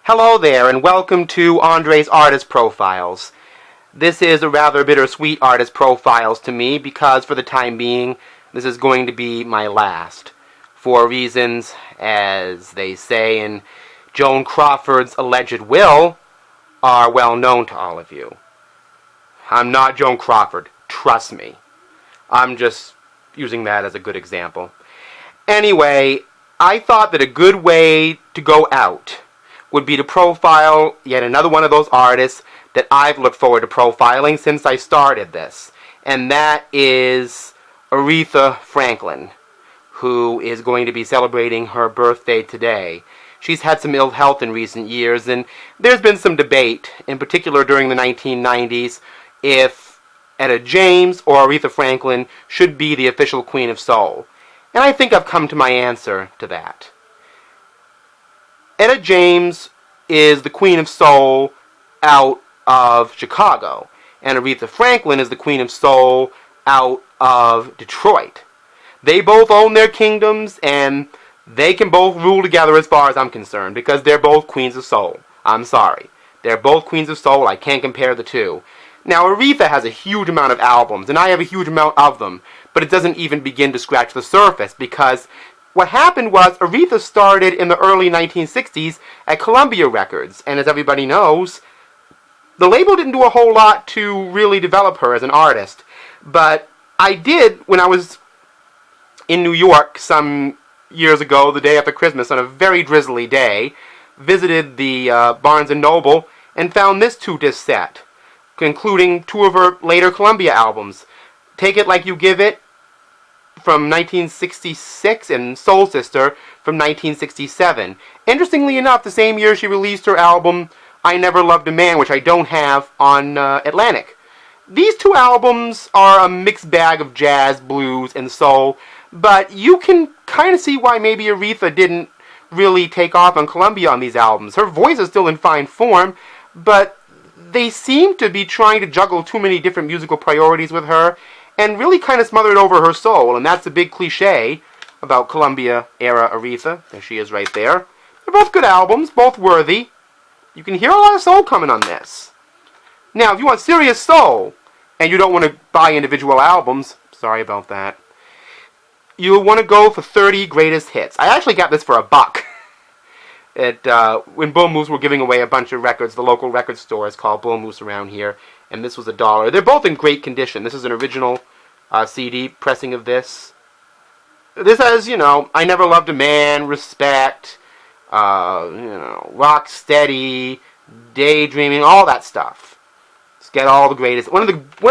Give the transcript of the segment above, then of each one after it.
Hello there, and welcome to Andre's Artist Profiles. This is a rather bittersweet artist profiles to me because for the time being, this is going to be my last. For reasons, as they say in Joan Crawford's alleged will, are well known to all of you. I'm not Joan Crawford, trust me. I'm just using that as a good example. Anyway, I thought that a good way to go out would be to profile yet another one of those artists that I've looked forward to profiling since I started this. And that is Aretha Franklin, who is going to be celebrating her birthday today. She's had some ill health in recent years, and there's been some debate, in particular during the 1990s, if Etta James or Aretha Franklin should be the official Queen of Soul. And I think I've come to my answer to that. Etta James is the Queen of Soul out of Chicago, and Aretha Franklin is the Queen of Soul out of Detroit. They both own their kingdoms, and they can both rule together as far as I'm concerned, because they're both Queens of Soul. I'm sorry. They're both Queens of Soul. I can't compare the two. Now, Aretha has a huge amount of albums, and I have a huge amount of them, but it doesn't even begin to scratch the surface, because what happened was Aretha started in the early 1960s at Columbia Records, and as everybody knows, the label didn't do a whole lot to really develop her as an artist. But I did, when I was in New York some years ago, the day after Christmas, on a very drizzly day, visited the Barnes & Noble and found this 2-disc set, including 2 of her later Columbia albums, Take It Like You Give It, from 1966, and Soul Sister from 1967. Interestingly enough, the same year she released her album I Never Loved a Man, which I don't have on Atlantic. These 2 albums are a mixed bag of jazz, blues, and soul, but you can kind of see why maybe Aretha didn't really take off on Columbia on these albums. Her voice is still in fine form, but they seem to be trying to juggle too many different musical priorities with her, and really kind of smothered over her soul, and that's the big cliche about Columbia-era Aretha. There she is right there. They're both good albums, both worthy. You can hear a lot of soul coming on this. Now, if you want serious soul, and you don't want to buy individual albums, sorry about that, you'll want to go for 30 greatest hits. I actually got this for $1. When Bull Moose were giving away a bunch of records, the local record store is called Bull Moose around here, and this was $1. They're both in great condition. This is an original CD pressing of this. This has, I Never Loved a Man, Respect, Rock Steady, Daydreaming, all that stuff. Let's get all the greatest. One of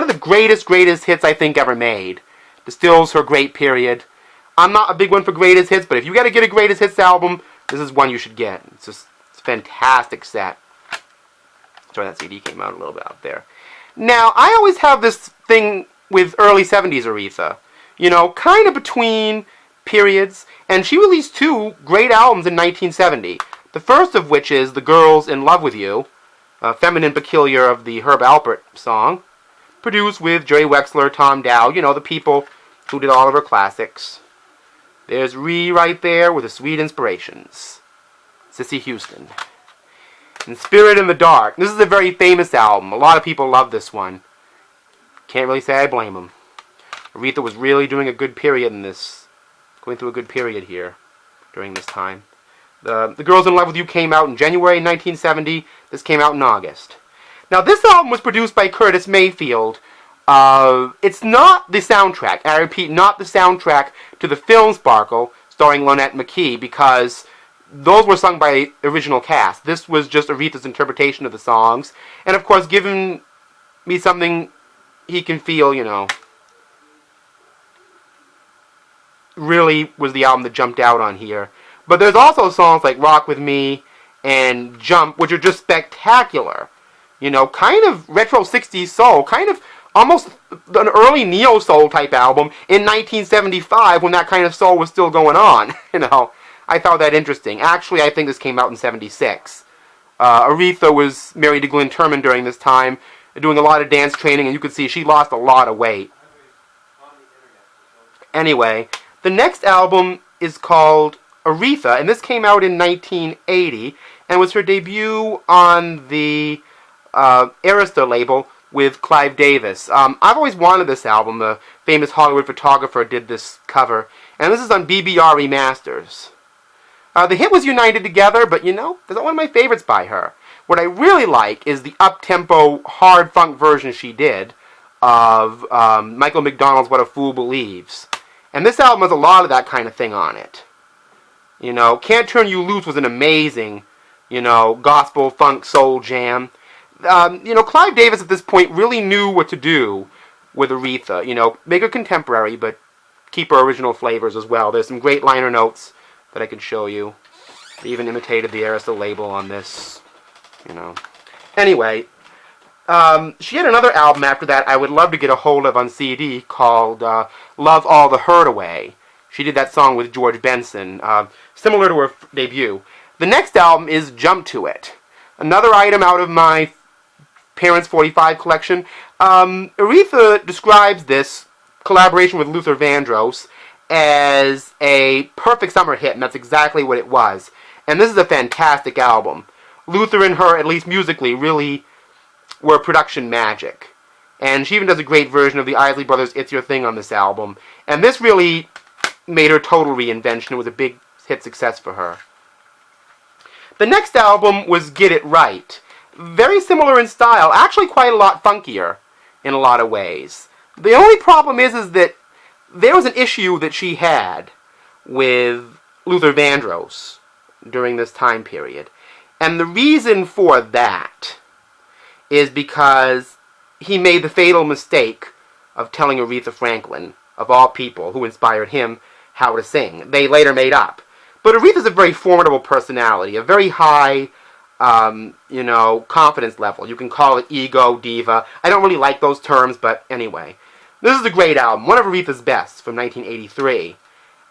the greatest hits I think ever made. Distills her great period. I'm not a big one for greatest hits, but if you got to get a greatest hits album, this is one you should get. It's a fantastic set. Sorry, that CD came out a little bit out there. Now, I always have this thing with early 70s Aretha. Kind of between periods. And she released 2 great albums in 1970. The first of which is The Girl's in Love with You, feminine peculiar of the Herb Alpert song, produced with Jerry Wexler, Tom Dow, the people who did all of her classics. There's Ree right there with the Sweet Inspirations. Cissy Houston. And Spirit in the Dark. This is a very famous album. A lot of people love this one. Can't really say I blame them. Aretha was really doing a good period in this. Going through a good period here during this time. The Girl's in Love with You came out in January 1970. This came out in August. Now this album was produced by Curtis Mayfield. It's not the soundtrack. I repeat, not the soundtrack to the film Sparkle, starring Lonette McKee, because those were sung by the original cast. This was just Aretha's interpretation of the songs. And of course, giving me something he can feel, really was the album that jumped out on here. But there's also songs like Rock With Me and Jump, which are just spectacular. Kind of retro 60s soul, kind of almost an early neo-soul type album in 1975 when that kind of soul was still going on. I found that interesting. Actually, I think this came out in 76. Aretha was married to Glenn Turman during this time, doing a lot of dance training, and you could see she lost a lot of weight. Anyway, the next album is called Aretha, and this came out in 1980, and was her debut on the Arista label with Clive Davis. I've always wanted this album. The famous Hollywood photographer did this cover, and this is on BBR Remasters. The hit was United Together, but you know, that's not one of my favorites by her. What I really like is the up-tempo, hard funk version she did of Michael McDonald's What a Fool Believes. And this album has a lot of that kind of thing on it. You know, Can't Turn You Loose was an amazing, you know, gospel, funk, soul jam. You know, Clive Davis at this point really knew what to do with Aretha. You know, make her contemporary, but keep her original flavors as well. There's some great liner notes that I could show you. They even imitated the Arista label on this, you know. Anyway, she had another album after that I would love to get a hold of on CD called Love All the Hurt Away. She did that song with George Benson, similar to her debut. The next album is Jump to It, another item out of my Parents 45 collection. Aretha describes this collaboration with Luther Vandross as a perfect summer hit, and that's exactly what it was. And this is a fantastic album. Luther and her, at least musically, really were production magic. And she even does a great version of the Ousley Brothers' It's Your Thing on this album. And this really made her total reinvention. It was a big hit success for her. The next album was Get It Right. Very similar in style, actually quite a lot funkier in a lot of ways. The only problem is that there was an issue that she had with Luther Vandross during this time period. And the reason for that is because he made the fatal mistake of telling Aretha Franklin, of all people, who inspired him, how to sing. They later made up. But Aretha's a very formidable personality, a very high, you know, confidence level. You can call it ego, diva. I don't really like those terms, but anyway. This is a great album, one of Aretha's best, from 1983.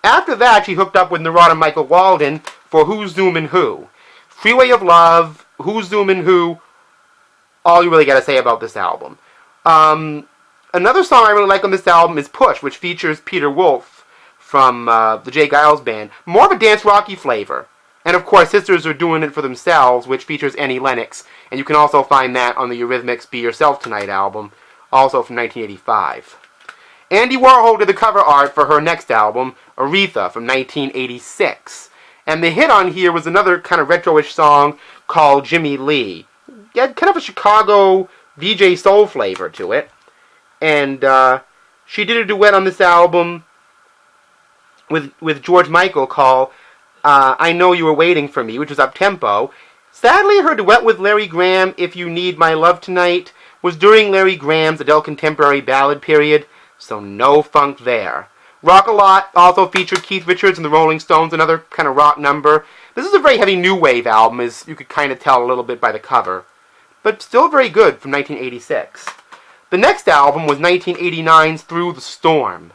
After that, she hooked up with Narada Michael Walden for Who's Zoomin' Who. Freeway of Love, Who's Zoomin' Who, all you really got to say about this album. Another song I really like on this album is Push, which features Peter Wolf from the Jay Giles Band. More of a dance rocky flavor. And of course, Sisters Are Doing It For Themselves, which features Annie Lennox. And you can also find that on the Eurythmics Be Yourself Tonight album, also from 1985. Andy Warhol did the cover art for her next album, Aretha, from 1986. And the hit on here was another kind of retro-ish song called Jimmy Lee. It had kind of a Chicago DJ soul flavor to it. And she did a duet on this album with George Michael called I Know You Were Waiting For Me, which was up-tempo. Sadly, her duet with Larry Graham, If You Need My Love Tonight, was during Larry Graham's Adele Contemporary Ballad period, so no funk there. Rock-A-Lot also featured Keith Richards and the Rolling Stones, another kind of rock number. This is a very heavy new wave album, as you could kind of tell a little bit by the cover. But still very good from 1986. The next album was 1989's Through the Storm.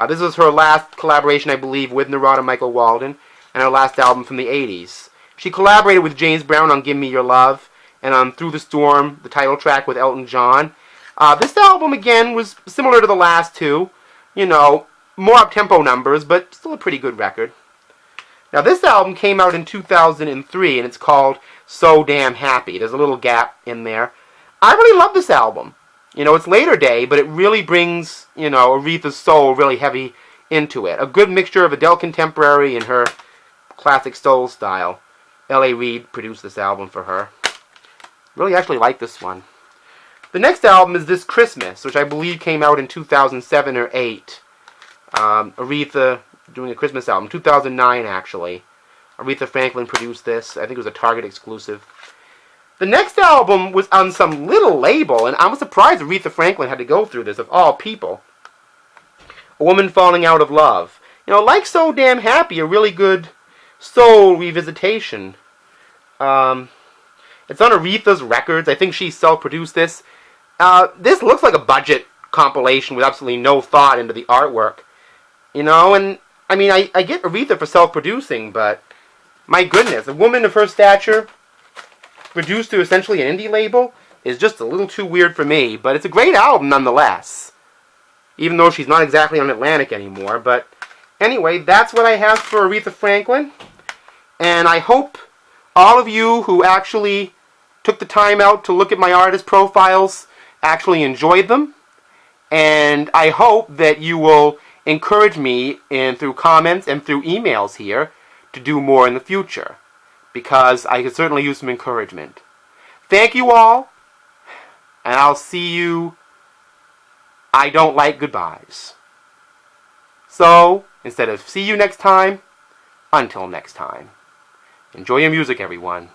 This was her last collaboration, I believe, with Narada Michael Walden, and her last album from the 80s. She collaborated with James Brown on Give Me Your Love, and on Through the Storm, the title track with Elton John. This album, again, was similar to the last two. You know, more up-tempo numbers, but still a pretty good record. Now, this album came out in 2003, and it's called So Damn Happy. There's a little gap in there. I really love this album. You know, it's later day, but it really brings, you know, Aretha's soul really heavy into it. A good mixture of Adele Contemporary and her classic soul style. L.A. Reid produced this album for her. Really actually like this one. The next album is This Christmas, which I believe came out in 2007 or 8. Aretha doing a Christmas album. 2009, actually. Aretha Franklin produced this. I think it was a Target exclusive. The next album was on some little label, and I'm surprised Aretha Franklin had to go through this, of all people. A Woman Falling Out of Love. You know, like So Damn Happy, a really good soul revisitation. It's on Aretha's Records. I think she self-produced this. This looks like a budget compilation with absolutely no thought into the artwork. You know, and I mean, I get Aretha for self-producing, but my goodness, a woman of her stature reduced to essentially an indie label is just a little too weird for me, but it's a great album nonetheless. Even though she's not exactly on Atlantic anymore, but anyway, that's what I have for Aretha Franklin, and I hope all of you who actually took the time out to look at my artist profiles actually enjoyed them. And I hope that you will encourage me through comments and through emails here to do more in the future, because I could certainly use some encouragement. Thank you all, and I'll see you. I don't like goodbyes. So, instead of see you next time, until next time. Enjoy your music, everyone.